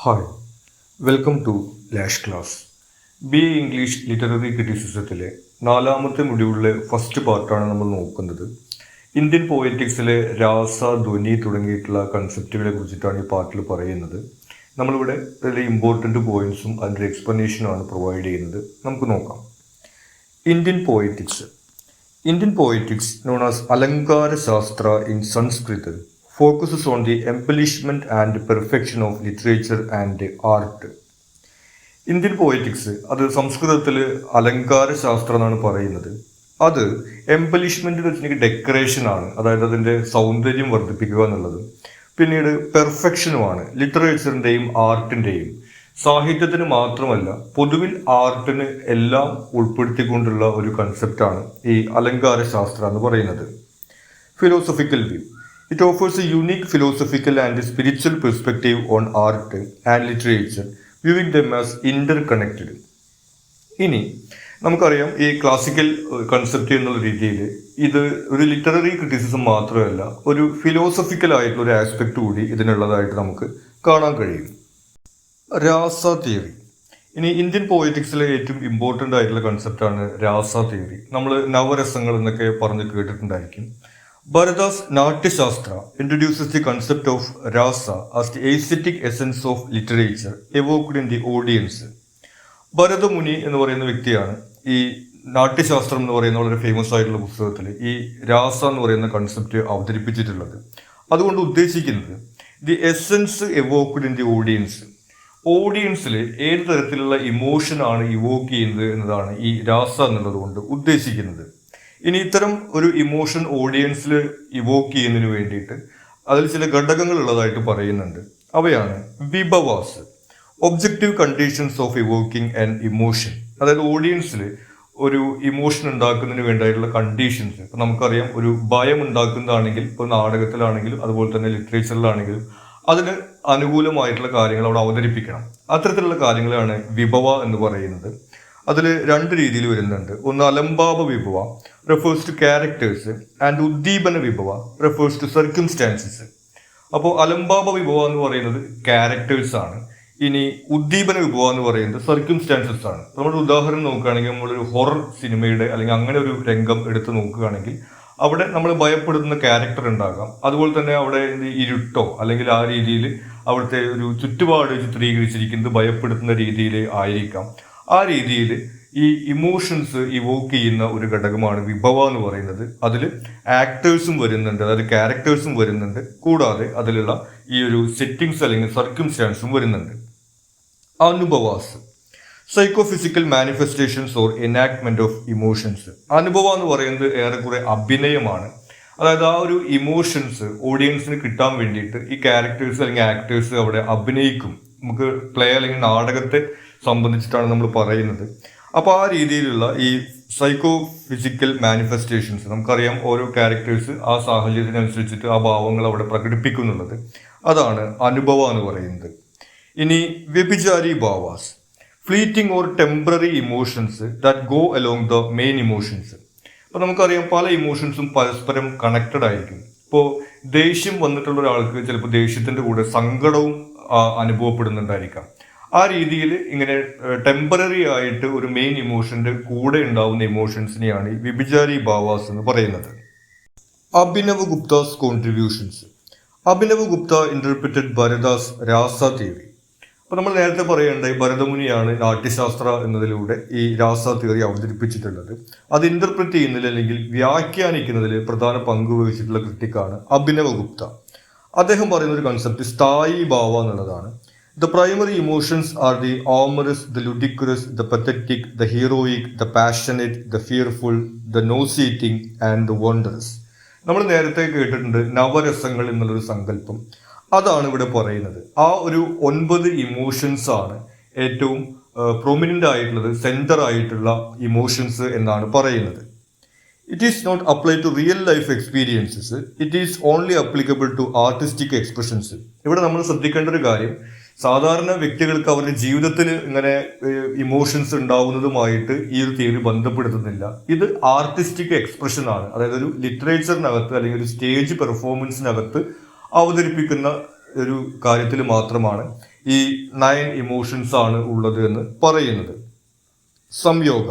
Hi, welcome to ലാഷ് class. B English literary ക്രിറ്റിസിസത്തിലെ നാലാമത്തെ മൊഡ്യൂളിലെ ഫസ്റ്റ് പാർട്ടാണ് നമ്മൾ നോക്കുന്നത്. ഇന്ത്യൻ പോയറ്റിക്സിലെ രാസ, ധ്വനി തുടങ്ങിയിട്ടുള്ള കൺസെപ്റ്റുകളെ കുറിച്ചിട്ടാണ് ഈ പാർട്ടിൽ പറയുന്നത്. നമ്മളിവിടെ അതിലെ ഇമ്പോർട്ടൻ്റ് പോയിന്റ്സും അതിൻ്റെ എക്സ്പ്ലനേഷനുമാണ് പ്രൊവൈഡ് ചെയ്യുന്നത്. നമുക്ക് നോക്കാം. Indian poetics. Indian poetics, known as Alankara Shastra in Sanskrit, focuses on the embellishment and perfection of literature and art. Indian poetics അത് സംസ്കൃതത്തിൽ അലങ്കാര ശാസ്ത്രം എന്നാണ് പറയുന്നത്. അത് എംബലിഷ്മെന്റ് എന്ന് വെച്ചിട്ടുണ്ടെങ്കിൽ ഡെക്കറേഷൻ ആണ്, അതായത് അതിൻ്റെ സൗന്ദര്യം വർദ്ധിപ്പിക്കുക എന്നുള്ളത്. പിന്നീട് പെർഫെക്ഷനുമാണ്, ലിറ്ററേച്ചറിൻ്റെയും ആർട്ടിൻ്റെയും. സാഹിത്യത്തിന് മാത്രമല്ല, പൊതുവിൽ ആർട്ടിന് എല്ലാം ഉൾപ്പെടുത്തിക്കൊണ്ടുള്ള ഒരു കൺസെപ്റ്റാണ് ഈ അലങ്കാര ശാസ്ത്രം എന്ന് പറയുന്നത്. Philosophical view. It offers A unique philosophical and spiritual perspective on art and literature, viewing them as Inter connected. ഇനി നമുക്കറിയാം, ഈ ക്ലാസിക്കൽ കൺസെപ്റ്റ് എന്നുള്ള രീതിയിൽ ഇത് ഒരു ലിറ്റററി ക്രിറ്റിസിസം മാത്രമല്ല, ഒരു ഫിലോസഫിക്കൽ ആയിട്ടുള്ള ഒരു ആസ്പെക്ട് കൂടി ഇതിനുള്ളതായിട്ട് നമുക്ക് കാണാൻ കഴിയും. രാസ തിയറി. ഇനി ഇന്ത്യൻ പോയറ്റിക്സിലെ ഏറ്റവും ഇമ്പോർട്ടൻ്റ് ആയിട്ടുള്ള കൺസെപ്റ്റാണ് രാസ തിയറി. നമ്മൾ നവരസങ്ങൾ എന്നൊക്കെ പറഞ്ഞ് കേട്ടിട്ടുണ്ടായിരിക്കും. ഭരദാസ് Natyashastra introduces the concept of rasa as the aesthetic essence of literature evoked in the audience. Bharatamuni എന്ന് പറയുന്ന വ്യക്തിയാണ് ഈ നാട്യശാസ്ത്രം എന്ന് പറയുന്ന വളരെ ഫേമസ് ആയിട്ടുള്ള പുസ്തകത്തിൽ ഈ രാസ എന്ന് പറയുന്ന കൺസെപ്റ്റ് അവതരിപ്പിച്ചിട്ടുള്ളത്. അതുകൊണ്ട് ഉദ്ദേശിക്കുന്നത് the essence evoked in the audience. ഓഡിയൻസിൽ ഏത് തരത്തിലുള്ള ഇമോഷനാണ് ഇവോക്ക് ചെയ്യുന്നത് എന്നതാണ് ഈ രാസ എന്നുള്ളത് കൊണ്ട് ഉദ്ദേശിക്കുന്നത്. ഇനി ഇത്തരം ഒരു ഇമോഷൻ ഓഡിയൻസിൽ ഇവോക്ക് ചെയ്യുന്നതിന് വേണ്ടിയിട്ട് അതിൽ ചില ഘടകങ്ങൾ ഉള്ളതായിട്ട് പറയുന്നുണ്ട്. അവയാണ് vibhavas, objective conditions of evoking and emotion. അതായത് ഓഡിയൻസിൽ ഒരു ഇമോഷൻ ഉണ്ടാക്കുന്നതിന് വേണ്ടിയിട്ടുള്ള കണ്ടീഷൻസ്. ഇപ്പം നമുക്കറിയാം, ഒരു ഭയം ഉണ്ടാക്കുന്നതാണെങ്കിൽ ഇപ്പോൾ നാടകത്തിലാണെങ്കിലും അതുപോലെ തന്നെ ലിറ്ററേച്ചറിലാണെങ്കിലും അതിന് അനുകൂലമായിട്ടുള്ള കാര്യങ്ങൾ അവിടെ അവതരിപ്പിക്കണം. അത്തരത്തിലുള്ള കാര്യങ്ങളാണ് വിഭവ എന്ന് പറയുന്നത്. അതിൽ രണ്ട് രീതിയിൽ വരുന്നുണ്ട്. ഒന്ന് അലംഭാവ വിഭവ, റെഫേഴ്സ് ടു ക്യാരക്ടേഴ്സ്, ആൻഡ് ഉദ്ദീപന വിഭവ, റെഫേഴ്സ് ടു സർക്കംസ്റ്റാൻസസ്. അപ്പോൾ അലംഭാവ വിഭവ എന്ന് പറയുന്നത് ക്യാരക്ടേഴ്സ് ആണ്. ഇനി ഉദ്ദീപന വിഭവ എന്ന് പറയുന്നത് സർക്കംസ്റ്റാൻസസ് ആണ്. നമ്മുടെ ഉദാഹരണം നോക്കുകയാണെങ്കിൽ, നമ്മളൊരു ഹൊറർ സിനിമയുടെ അല്ലെങ്കിൽ അങ്ങനെ ഒരു രംഗം എടുത്ത് നോക്കുകയാണെങ്കിൽ അവിടെ നമ്മൾ ഭയപ്പെടുന്ന ക്യാരക്ടർ ഉണ്ടാകാം. അതുപോലെ തന്നെ അവിടെ ഇരുട്ടോ അല്ലെങ്കിൽ ആ രീതിയിൽ അവിടുത്തെ ഒരു ചുറ്റുപാട് ചിത്രീകരിച്ചിരിക്കുന്നത് ഭയപ്പെടുത്തുന്ന രീതിയിൽ ആയിരിക്കാം. ആ രീതിയിൽ ഈ ഇമോഷൻസ് ഇവോക്ക് ചെയ്യുന്ന ഒരു ഘടകമാണ് വിഭവ എന്ന് പറയുന്നത്. അതിൽ ആക്ടേഴ്സും വരുന്നുണ്ട്, അതായത് ക്യാരക്ടേഴ്സും വരുന്നുണ്ട്, കൂടാതെ അതിലുള്ള ഈ ഒരു സെറ്റിങ്സ് അല്ലെങ്കിൽ സർക്കംസ്റ്റാൻസും വരുന്നുണ്ട്. Anubhavas, psychophysical manifestations or enactment of emotions. അനുഭവം എന്ന് പറയുന്നത് ഏറെക്കുറെ അഭിനയമാണ്. അതായത് ആ ഒരു ഇമോഷൻസ് ഓഡിയൻസിന് കിട്ടാൻ വേണ്ടിയിട്ട് ഈ ക്യാരക്ടേഴ്സ് അല്ലെങ്കിൽ ആക്ടേഴ്സ് അവിടെ അഭിനയിക്കും. നമുക്ക് പ്ലേ അല്ലെങ്കിൽ നാടകത്തെ സംബന്ധിച്ചിട്ടാണ് നമ്മൾ പറയുന്നത്. അപ്പോൾ ആ രീതിയിലുള്ള ഈ സൈക്കോ ഫിസിക്കൽ മാനിഫെസ്റ്റേഷൻസ്, നമുക്കറിയാം ഓരോ ക്യാരക്ടേഴ്സ് ആ സാഹചര്യത്തിനനുസരിച്ചിട്ട് ആ ഭാവങ്ങൾ അവിടെ പ്രകടിപ്പിക്കുന്നുള്ളത്. അതാണ് അനുഭവം എന്ന് പറയുന്നത്. ഇനി vyabhichari bhavas, fleeting or temporary emotions that go along the main emotions. അപ്പോൾ നമുക്കറിയാം, പല ഇമോഷൻസും പരസ്പരം കണക്റ്റഡ് ആയിരിക്കും. ഇപ്പോൾ ദേഷ്യം വന്നിട്ടുള്ള ഒരാൾക്ക് ചിലപ്പോൾ ദേഷ്യത്തിൻ്റെ കൂടെ സങ്കടവും അനുഭവപ്പെടുന്നുണ്ടായിരിക്കാം. ആ രീതിയിൽ ഇങ്ങനെ ടെമ്പററി ആയിട്ട് ഒരു മെയിൻ ഇമോഷൻ്റെ കൂടെ ഉണ്ടാവുന്ന ഇമോഷൻസിനെയാണ് ഈ വ്യഭിചാരി ഭാവാസ് എന്ന് പറയുന്നത്. അഭിനവ് ഗുപ്താസ് കോൺട്രിബ്യൂഷൻസ്. അഭിനവ് ഗുപ്ത ഇന്റർപ്രിറ്റഡ് ഭരദാസ് രാസ തിയറി. അപ്പോൾ നമ്മൾ നേരത്തെ പറയേണ്ടത് ഭരതമുനിയാണ് നാട്യശാസ്ത്ര എന്നതിലൂടെ ഈ രാസ തിയറി അവതരിപ്പിച്ചിട്ടുള്ളത്. അത് ഇന്റർപ്രറ്റ് ചെയ്യുന്നതിൽ അല്ലെങ്കിൽ വ്യാഖ്യാനിക്കുന്നതിൽ പ്രധാന പങ്ക് വഹിച്ചിട്ടുള്ള ക്രിട്ടിക്കാണ് അഭിനവ ഗുപ്ത. അദ്ദേഹം പറയുന്ന ഒരു കൺസെപ്റ്റ് സ്ഥായി ഭാവ എന്നുള്ളതാണ്. The primary emotions are the amorous, the ludicrous, the pathetic, the heroic, the passionate, the fearful, the nauseating and the wondrous. നമ്മൾ നേരത്തെ കേട്ടിട്ടുണ്ട് നവരസങ്ങൾ എന്നുള്ളൊരു സങ്കല്പം. അതാണ് ഇവിടെ പറയുന്നത്. ആ ഒരു 9 ഇമോഷൻസ് ആണ് ഏറ്റവും പ്രൊമിനൻ്റ് ആയിട്ടുള്ളത്, സെൻറ്റർ ആയിട്ടുള്ള ഇമോഷൻസ് എന്നാണ് പറയുന്നത്. It is not apply to real life experiences, it is only applicable to artistic expressions. ഇവിടെ നമ്മൾ ശ്രദ്ധിക്കേണ്ട ഒരു കാര്യം, സാധാരണ വ്യക്തികൾക്ക് അവരുടെ ജീവിതത്തിൽ ഇങ്ങനെ ഇമോഷൻസ് ഉണ്ടാവുന്നതുമായിട്ട് ഈ ഒരു തിയറി ബന്ധപ്പെടുത്തുന്നില്ല. ഇത് ആർട്ടിസ്റ്റിക് എക്സ്പ്രഷൻ ആണ്, അതായത് ഒരു ലിറ്ററേച്ചറിനകത്ത് അല്ലെങ്കിൽ ഒരു സ്റ്റേജ് പെർഫോമൻസിനകത്ത് അവതരിപ്പിക്കുന്ന ഒരു കാര്യത്തിൽ മാത്രമാണ് ഈ 9 ഇമോഷൻസ് ആണ് ഉള്ളത് എന്ന് പറയുന്നത്. Samyoga.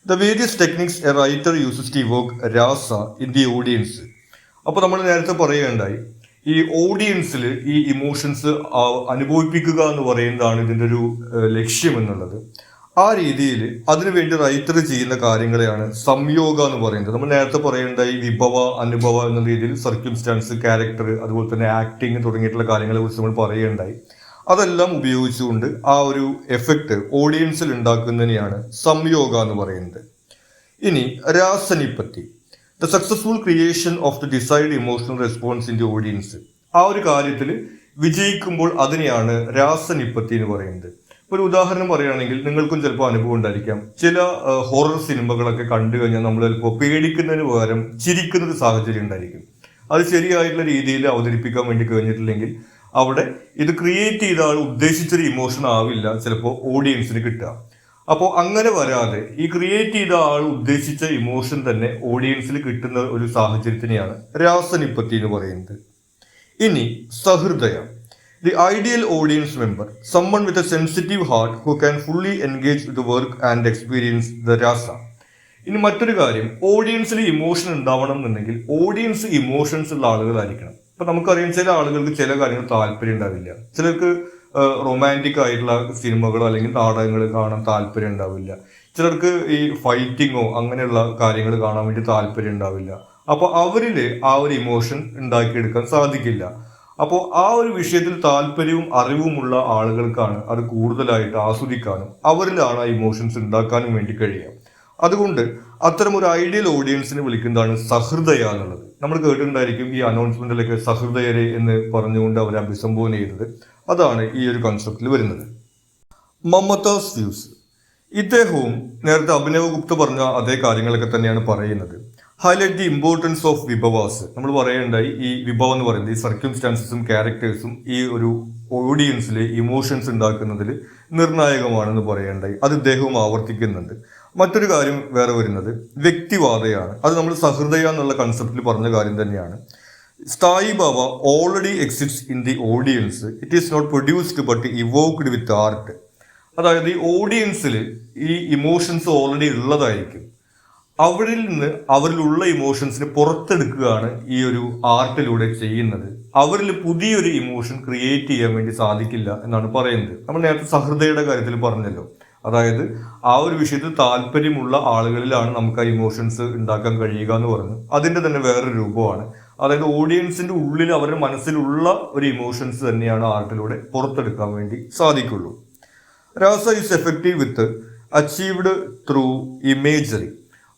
The various techniques a writer uses to evoke rasa in the audience. അപ്പോൾ നമ്മൾ നേരത്തെ പറയുകയുണ്ടായി, ഈ ഓഡിയൻസിൽ ഈ ഇമോഷൻസ് അനുഭവിപ്പിക്കുക എന്ന് പറയുന്നതാണ് ഇതിൻ്റെ ഒരു ലക്ഷ്യം എന്നുള്ളത്. ആ രീതിയിൽ അതിനുവേണ്ടി റൈറ്റർ ചെയ്യുന്ന കാര്യങ്ങളെയാണ് സംയോഗ എന്ന് പറയുന്നത്. നമ്മൾ നേരത്തെ പറയേണ്ടായി വിഭവ, അനുഭവ എന്ന രീതിയിൽ സർക്യൂംസ്റ്റാൻസ്, ക്യാരക്ടർ, അതുപോലെ തന്നെ ആക്ടിങ് തുടങ്ങിയിട്ടുള്ള കാര്യങ്ങളെ കുറിച്ച് നമ്മൾ പറയുകയുണ്ടായി. അതെല്ലാം ഉപയോഗിച്ചുകൊണ്ട് ആ ഒരു എഫക്റ്റ് ഓഡിയൻസിൽ ഉണ്ടാക്കുന്നതിനെയാണ് സംയോഗ എന്ന് പറയുന്നത്. ഇനി രാസനിപ്പത്തി. The successful creation of the desired emotional response in the audience. ആ ഒരു കാര്യത്തിൽ വിജയിക്കുമ്പോൾ അതിനെയാണ് രാസനിപ്പത്തി എന്ന് പറയുന്നത്. ഒരു ഉദാഹരണം പറയുകയാണെങ്കിൽ നിങ്ങൾക്കും ചിലപ്പോൾ അനുഭവം ഉണ്ടായിരിക്കാം. ചില ഹൊറർ സിനിമകളൊക്കെ കണ്ടു കഴിഞ്ഞാൽ നമ്മൾ ചിലപ്പോൾ പേടിക്കുന്നതിന് പകരം ചിരിക്കുന്ന ഒരു സാഹചര്യം ഉണ്ടായിരിക്കും. അത് ശരിയായിട്ടുള്ള രീതിയിൽ അവതരിപ്പിക്കാൻ വേണ്ടി കഴിഞ്ഞിട്ടില്ലെങ്കിൽ അവിടെ ഇത് ക്രിയേറ്റ് ചെയ്ത ആൾ ഉദ്ദേശിച്ചൊരു ഇമോഷൻ ആവില്ല ചിലപ്പോൾ ഓഡിയൻസിന് കിട്ടുക. അപ്പോൾ അങ്ങനെ വരാതെ ഈ ക്രിയേറ്റ് ചെയ്ത ആൾ ഉദ്ദേശിച്ച ഇമോഷൻ തന്നെ ഓഡിയൻസിൽ കിട്ടുന്ന ഒരു സാഹചര്യത്തിനെയാണ് രാസനിപ്പത്തി എന്ന് പറയുന്നത്. ഇനി sahridaya. The ideal audience member, someone with a sensitive heart who can fully engage with the work and experience the രാസ. ഇനി മറ്റൊരു കാര്യം, ഓഡിയൻസിൽ ഇമോഷൻ ഉണ്ടാവണം എന്നുണ്ടെങ്കിൽ ഓഡിയൻസ് ഇമോഷൻസ് ഉള്ള ആളുകളായിരിക്കണം. ഇപ്പൊ നമുക്കറിയാം, ചില ആളുകൾക്ക് ചില കാര്യങ്ങൾ താല്പര്യം ഉണ്ടാവില്ല. ചിലർക്ക് റൊമാൻറ്റിക് ആയിട്ടുള്ള സിനിമകളോ അല്ലെങ്കിൽ നാടകങ്ങൾ കാണാൻ താല്പര്യം ഉണ്ടാവില്ല. ചിലർക്ക് ഈ ഫൈറ്റിങ്ങോ അങ്ങനെയുള്ള കാര്യങ്ങൾ കാണാൻ വേണ്ടി താല്പര്യം ഉണ്ടാവില്ല. അപ്പോൾ അവരിൽ ആ ഒരു ഇമോഷൻ ഉണ്ടാക്കിയെടുക്കാൻ സാധിക്കില്ല. അപ്പോൾ ആ ഒരു വിഷയത്തിൽ താല്പര്യവും അറിവുമുള്ള ആളുകൾക്കാണ് അത് കൂടുതലായിട്ട് ആസ്വദിക്കാനും അവരിലാണ് ആ ഇമോഷൻസ് ഉണ്ടാക്കാനും വേണ്ടി കഴിയുക. അതുകൊണ്ട് അത്തരം ഒരു ഐഡിയൽ ഓഡിയൻസിനെ വിളിക്കുന്നതാണ് സഹൃദയ എന്നുള്ളത്. നമ്മൾ കേട്ടിട്ടുണ്ടായിരിക്കും ഈ അനൗൺസ്മെന്റിലൊക്കെ സഹൃദയരെ എന്ന് പറഞ്ഞുകൊണ്ട് അവർ അഭിസംബോധന ചെയ്തത്. അതാണ് ഈ ഒരു കൺസെപ്റ്റിൽ വരുന്നത്. മമതാസ് വ്യൂസ്. ഇദ്ദേഹവും നേരത്തെ അഭിനവ് ഗുപ്ത പറഞ്ഞ അതേ കാര്യങ്ങളൊക്കെ തന്നെയാണ് പറയുന്നത്. Highlight the importance of vibhavas. നമ്മൾ പറയുന്നുണ്ടായി ഈ വിഭവം എന്ന് പറയുന്നത് ഈ സർക്യൂംസ്റ്റാൻസസും ക്യാരക്ടേഴ്സും ഈ ഒരു ഓഡിയൻസിൽ ഇമോഷൻസ് ഉണ്ടാക്കുന്നതിൽ നിർണായകമാണെന്ന് പറയുന്നുണ്ടായി. അത് ഇദ്ദേഹവും ആവർത്തിക്കുന്നുണ്ട്. മറ്റൊരു കാര്യം വേറെ വരുന്നത് വ്യക്തിവാദയാണ്. അത് നമ്മൾ സഹൃദയ എന്നുള്ള കൺസെപ്റ്റിൽ പറഞ്ഞ കാര്യം തന്നെയാണ്. Sthayi bhava already exists in the audience, it is not produced but evoked with art. അതായത് ഈ ഓഡിയൻസിൽ ഈ ഇമോഷൻസ് ഓൾറെഡി ഉള്ളതായിരിക്കും. അവരിൽ നിന്ന് അവരിലുള്ള ഇമോഷൻസിന് പുറത്തെടുക്കുകയാണ് ഈ ഒരു ആർട്ടിലൂടെ ചെയ്യുന്നത്. അവരിൽ പുതിയൊരു ഇമോഷൻ ക്രിയേറ്റ് ചെയ്യാൻ വേണ്ടി സാധിക്കില്ല എന്നാണ് പറയുന്നത്. നമ്മൾ നേരത്തെ സഹൃദയയുടെ കാര്യത്തിൽ പറഞ്ഞല്ലോ. അതായത് ആ ഒരു വിഷയത്തിൽ താല്പര്യമുള്ള ആളുകളിലാണ് നമുക്ക് ആ ഇമോഷൻസ് ഉണ്ടാക്കാൻ കഴിയുക എന്ന് പറഞ്ഞു. അതിൻ്റെ തന്നെ വേറൊരു രൂപമാണ്. അതായത് ഓഡിയൻസിന്റെ ഉള്ളിൽ അവരുടെ മനസ്സിലുള്ള ഒരു ഇമോഷൻസ് തന്നെയാണ് ആർട്ടിലൂടെ പുറത്തെടുക്കാൻ വേണ്ടി സാധിക്കുള്ളൂ. രാസ is effective with achieved through imagery.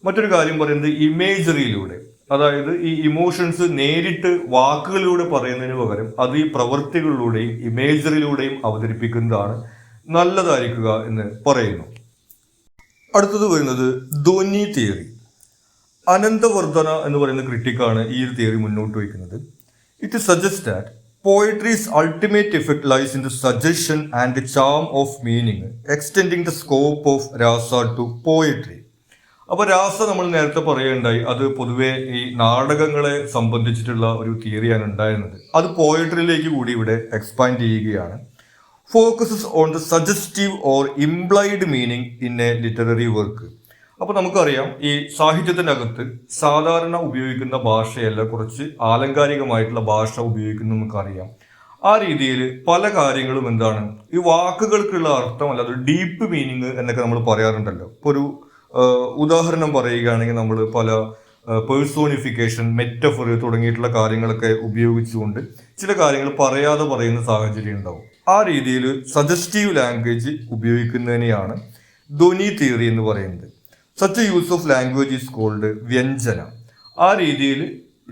മറ്റൊരു കാര്യം പറയുന്നത് ഇമേജറിയിലൂടെ, അതായത് ഈ ഇമോഷൻസ് നേരിട്ട് വാക്കുകളിലൂടെ പറയുന്നതിന് പകരം അത് ഈ പ്രവൃത്തികളിലൂടെയും ഇമേജറിയിലൂടെയും അവതരിപ്പിക്കുന്നതാണ് നല്ലതായിരിക്കുക എന്ന് പറയുന്നു. അടുത്തത് വരുന്നത് ധ്വനി തിയറി. അനന്തവർദ്ധന എന്ന് പറയുന്ന ക്രിട്ടിക്കാണ് ഈ ഒരു തിയറി മുന്നോട്ട് വയ്ക്കുന്നത്. It suggest that poetries ultimate effect lies in the suggestion and the charm of meaning extending the scope of rasa to poetry. അപ്പോൾ രാസ നമ്മൾ നേരത്തെ പറയുകയുണ്ടായി, അത് പൊതുവെ ഈ നാടകങ്ങളെ സംബന്ധിച്ചിട്ടുള്ള ഒരു തിയറിയാണ് ഉണ്ടായിരുന്നത്. അത് പോയട്രിയിലേക്ക് കൂടി ഇവിടെ എക്സ്പാൻഡ് ചെയ്യുകയാണ്. Focuses on the suggestive or implied meaning in A literary work. അപ്പോൾ നമുക്കറിയാം, ഈ സാഹിത്യത്തിൻ്റെ അകത്ത് സാധാരണ ഉപയോഗിക്കുന്ന ഭാഷയല്ല, കുറച്ച് ആലങ്കാരികമായിട്ടുള്ള ഭാഷ ഉപയോഗിക്കുന്നു നമുക്കറിയാം. ആ രീതിയിൽ പല കാര്യങ്ങളും എന്താണ്, ഈ വാക്കുകൾക്കുള്ള അർത്ഥം അല്ലാതെ ഡീപ്പ് മീനിങ് എന്നൊക്കെ നമ്മൾ പറയാറുണ്ടല്ലോ. ഇപ്പോൾ ഒരു ഉദാഹരണം പറയുകയാണെങ്കിൽ നമ്മൾ പല പേഴ്സോണിഫിക്കേഷൻ, മെറ്റഫർ തുടങ്ങിയിട്ടുള്ള കാര്യങ്ങളൊക്കെ ഉപയോഗിച്ചുകൊണ്ട് ചില കാര്യങ്ങൾ പറയാതെ പറയുന്ന സാഹചര്യം ഉണ്ടാവും. ആ രീതിയിൽ സജസ്റ്റീവ് ലാംഗ്വേജ് ഉപയോഗിക്കുന്നതിനെയാണ് ധ്വനി തിയറി എന്ന് പറയുന്നത്. Such use of language is called vyanjana. ആ രീതിയിൽ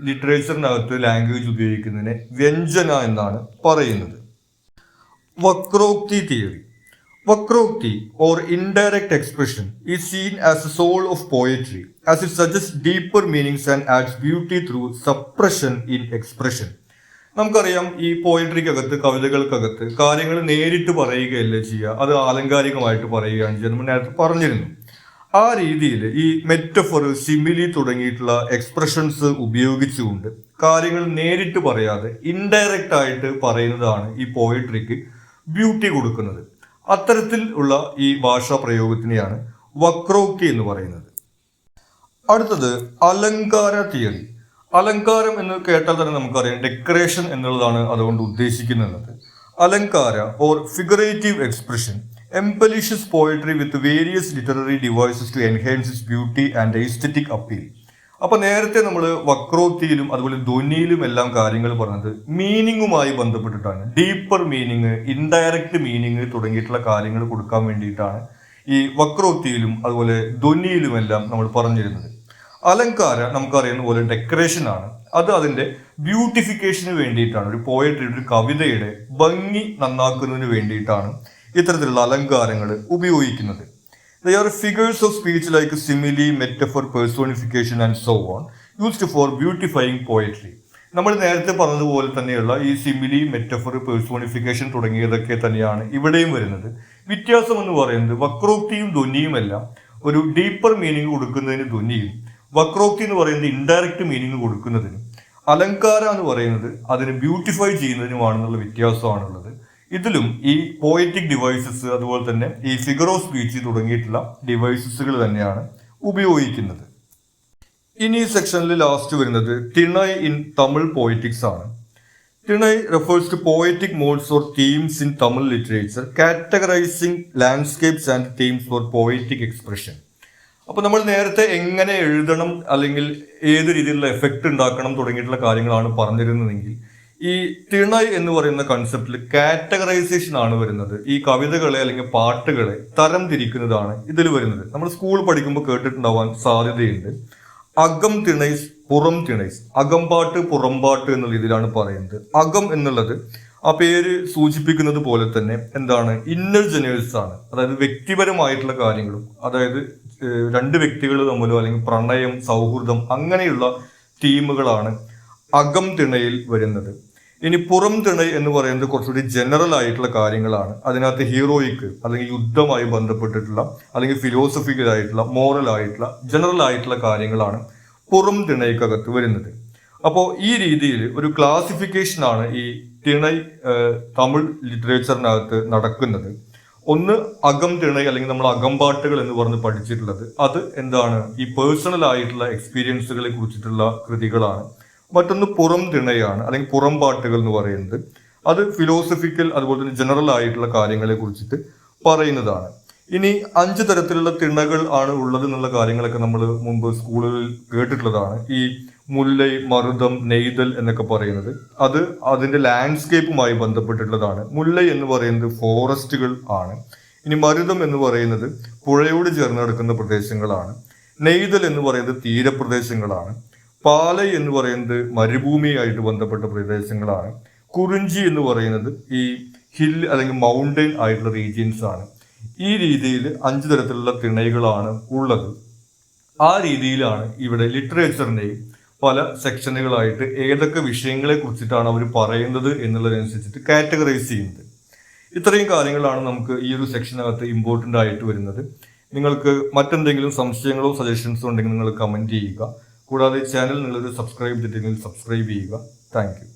ലിറ്ററേച്ചറിനകത്ത് ലാംഗ്വേജ് ഉപയോഗിക്കുന്നതിനെ വ്യഞ്ജന എന്നാണ് പറയുന്നത്. Vakrokti theory. Vakrokti or indirect expression is seen as the soul of poetry, as it suggests deeper meanings and adds beauty through suppression in expression. നമുക്കറിയാം, ഈ പോയട്രിക്കകത്ത്, കവിതകൾക്കകത്ത് കാര്യങ്ങൾ നേരിട്ട് പറയുകയല്ല ചെയ്യുക, അത് ആലങ്കാരികമായിട്ട് പറയുകയാണ് ചെയ്യുക. നമ്മൾ നേരത്തെ പറഞ്ഞിരുന്നു. ആ രീതിയിൽ ഈ മെറ്റഫർ, സിമിലി തുടങ്ങിയിട്ടുള്ള എക്സ്പ്രഷൻസ് ഉപയോഗിച്ചുകൊണ്ട് കാര്യങ്ങൾ നേരിട്ട് പറയാതെ ഇൻഡയറക്റ്റ് ആയിട്ട് പറയുന്നതാണ് ഈ പോയട്രിക്ക് ബ്യൂട്ടി കൊടുക്കുന്നത്. അത്തരത്തിൽ ഉള്ള ഈ ഭാഷാ പ്രയോഗത്തിനെയാണ് വക്രോക്തി എന്ന് പറയുന്നത്. അടുത്തത് അലങ്കാര തിയറി. അലങ്കാരം എന്ന് കേട്ടാൽ തന്നെ നമുക്കറിയാം ഡെക്കറേഷൻ എന്നുള്ളതാണ് അതുകൊണ്ട് ഉദ്ദേശിക്കുന്നത്. അലങ്കാര or figurative expression embellishes poetry with various literary devices to enhance its beauty and aesthetic appeal. അപ്പൊ നേരത്തെ നമ്മൾ വക്രോക്തിയിലും അതുപോലെ ധ്വനിയിലും എല്ലാം കാര്യങ്ങൾ പറഞ്ഞത് മീനിങ്ങുമായി ബന്ധപ്പെട്ടിട്ടാണ്. ഡീപ്പർ മീനിങ്, ഇൻഡയറക്റ്റ് മീനിങ് തുടങ്ങിയിട്ടുള്ള കാര്യങ്ങൾ കൊടുക്കാൻ വേണ്ടിയിട്ടാണ് ഈ വക്രോക്തിയിലും അതുപോലെ ധ്വനിയിലുമെല്ലാം നമ്മൾ പറഞ്ഞിരുന്നത്. അലങ്കാര നമുക്കറിയുന്ന പോലെ ഡെക്കറേഷൻ ആണ്. അത് അതിന്റെ ബ്യൂട്ടിഫിക്കേഷന് വേണ്ടിയിട്ടാണ്, ഒരു പോയട്രിയുടെ ഒരു കവിതയുടെ ഭംഗി നന്നാക്കുന്നതിന് വേണ്ടിയിട്ടാണ് ഇത്തരത്തിലുള്ള അലങ്കാരങ്ങൾ ഉപയോഗിക്കുന്നത്. They are figures of speech like simile, metaphor, personification and so on, used for beautifying poetry. നമ്മൾ നേരത്തെ പറഞ്ഞതുപോലെ തന്നെയുള്ള ഈ സിമിലി, മെറ്റഫർ, പേഴ്സോണിഫിക്കേഷൻ തുടങ്ങിയതൊക്കെ തന്നെയാണ് ഇവിടെയും വരുന്നത്. വ്യത്യാസം എന്ന് പറയുന്നത് വക്രോക്തിയും ധ്വനിയുമെല്ലാം ഒരു ഡീപ്പർ മീനിങ് കൊടുക്കുന്നതിന് ധ്വനിയും, വക്രോക്തി എന്ന് പറയുന്നത് ഇൻഡയറക്റ്റ് മീനിങ് കൊടുക്കുന്നതിനും, അലങ്കാര എന്ന് പറയുന്നത് അതിനെ ബ്യൂട്ടിഫൈ ചെയ്യുന്നതിനുമാണെന്നുള്ള വ്യത്യാസമാണുള്ളത്. ഇതിലും ഈ പോയറ്റിക് ഡിവൈസസ് അതുപോലെ തന്നെ ഈ ഫിഗർ ഓഫ് സ്പീച്ച് തുടങ്ങിയിട്ടുള്ള ഡിവൈസസുകൾ തന്നെയാണ് ഉപയോഗിക്കുന്നത്. ഇനി ഈ സെക്ഷനിൽ ലാസ്റ്റ് വരുന്നത് തിണൈ ഇൻ തമിഴ് പോയറ്റിക്സ് ആണ്. Tinai refers to poetic modes or themes in Tamil literature categorising landscapes and themes for poetic expression. അപ്പോൾ നമ്മൾ നേരത്തെ എങ്ങനെ എഴുതണം അല്ലെങ്കിൽ ഏത് രീതിയിലുള്ള എഫക്റ്റ് ഉണ്ടാക്കണം തുടങ്ങിയിട്ടുള്ള കാര്യങ്ങളാണ് പറഞ്ഞിരുന്നതെങ്കിൽ ഈ തിണൈ എന്ന് പറയുന്ന കൺസെപ്റ്റിൽ കാറ്റഗറൈസേഷൻ ആണ് വരുന്നത്. ഈ കവിതകളെ അല്ലെങ്കിൽ പാട്ടുകളെ തരം തിരിക്കുന്നതാണ് ഇതിൽ വരുന്നത്. നമ്മൾ സ്കൂൾ പഠിക്കുമ്പോൾ കേട്ടിട്ടുണ്ടാവാൻ സാധ്യതയുണ്ട്. അകം തിണൈസ്, പുറം തിണൈസ്. അകംപാട്ട്, പുറംപാട്ട് എന്നുള്ള രീതിയിലാണ് പറയുന്നത്. അകം എന്നുള്ളത് ആ പേര് സൂചിപ്പിക്കുന്നത് പോലെ തന്നെ എന്താണ്, ഇന്നർ ജനേഴ്സ് ആണ്. അതായത് വ്യക്തിപരമായിട്ടുള്ള കാര്യങ്ങളും, അതായത് രണ്ട് വ്യക്തികൾ തമ്മിലോ അല്ലെങ്കിൽ പ്രണയം, സൗഹൃദം അങ്ങനെയുള്ള തീമുകളാണ് അകം തിണയിൽ വരുന്നത്. ഇനി പുറം തിണ എന്ന് പറയുന്നത് കുറച്ചുകൂടി ജനറൽ ആയിട്ടുള്ള കാര്യങ്ങളാണ്. അതിനകത്ത് ഹീറോയിക്ക് അല്ലെങ്കിൽ യുദ്ധമായി ബന്ധപ്പെട്ടിട്ടുള്ള അല്ലെങ്കിൽ ഫിലോസഫിക്കൽ ആയിട്ടുള്ള, മോറൽ ആയിട്ടുള്ള, ജനറൽ ആയിട്ടുള്ള കാര്യങ്ങളാണ് പുറം തിണയ്ക്കകത്ത് വരുന്നത്. അപ്പോൾ ഈ രീതിയിൽ ഒരു ക്ലാസിഫിക്കേഷൻ ആണ് ഈ തിണൈ തമിഴ് ലിറ്ററേച്ചറിനകത്ത് നടക്കുന്നത്. ഒന്ന് അകം തിണൈ അല്ലെങ്കിൽ നമ്മൾ അകംപാട്ടുകൾ എന്ന് പറഞ്ഞ് പഠിച്ചിട്ടുള്ളത്, അത് എന്താണ്, ഈ പേഴ്സണൽ ആയിട്ടുള്ള എക്സ്പീരിയൻസുകളെ കുറിച്ചിട്ടുള്ള കൃതികളാണ്. മറ്റൊന്ന് പുറം തിണയാണ് അല്ലെങ്കിൽ പുറം പാട്ടുകൾ എന്ന് പറയുന്നത്. അത് ഫിലോസഫിക്കൽ അതുപോലെ തന്നെ ജനറൽ ആയിട്ടുള്ള കാര്യങ്ങളെ കുറിച്ചിട്ട് പറയുന്നതാണ്. ഇനി 5 തരത്തിലുള്ള തിണകൾ ആണ് ഉള്ളത് എന്നുള്ള കാര്യങ്ങളൊക്കെ നമ്മൾ മുമ്പ് സ്കൂളുകളിൽ കേട്ടിട്ടുള്ളതാണ്. ഈ മുല്ലൈ, മറുതം, നെയ്തൽ എന്നൊക്കെ പറയുന്നത് അത് അതിന്റെ ലാൻഡ്സ്കേപ്പുമായി ബന്ധപ്പെട്ടിട്ടുള്ളതാണ്. മുല്ലൈ എന്ന് പറയുന്നത് ഫോറസ്റ്റുകൾ ആണ്. ഇനി മരുതം എന്ന് പറയുന്നത് പുഴയോട് ചേർന്ന് കിടക്കുന്ന പ്രദേശങ്ങളാണ്. നെയ്തൽ എന്ന് പറയുന്നത് തീരപ്രദേശങ്ങളാണ്. പാലൈ എന്ന് പറയുന്നത് മരുഭൂമിയായിട്ട് ബന്ധപ്പെട്ട പ്രദേശങ്ങളാണ്. കുറിഞ്ചി എന്ന് പറയുന്നത് ഈ ഹിൽ അല്ലെങ്കിൽ മൗണ്ടൻ ആയിട്ടുള്ള റീജിയൻസ് ആണ്. ഈ രീതിയിൽ 5 തരത്തിലുള്ള തിണൈകളാണ് ഉള്ളത്. ആ രീതിയിലാണ് ഇവിടെ ലിറ്ററേച്ചറിൻ്റെയും പല സെക്ഷനുകളായിട്ട് ഏതൊക്കെ വിഷയങ്ങളെ കുറിച്ചിട്ടാണ് അവർ പറയുന്നത് എന്നുള്ളതനുസരിച്ചിട്ട് കാറ്റഗറൈസ് ചെയ്യുന്നത്. ഇത്രയും കാര്യങ്ങളാണ് നമുക്ക് ഈ ഒരു സെക്ഷനകത്ത് ഇമ്പോർട്ടൻ്റ് ആയിട്ട് വരുന്നത്. നിങ്ങൾക്ക് മറ്റെന്തെങ്കിലും സംശയങ്ങളോ സജഷൻസോ ഉണ്ടെങ്കിൽ നിങ്ങൾ കമൻറ്റ് ചെയ്യുക. കൂടാതെ ചാനൽ നിങ്ങൾ സബ്സ്ക്രൈബ് ചെയ്തിട്ടുണ്ടെങ്കിൽ സബ്സ്ക്രൈബ് ചെയ്യുക. Thank you.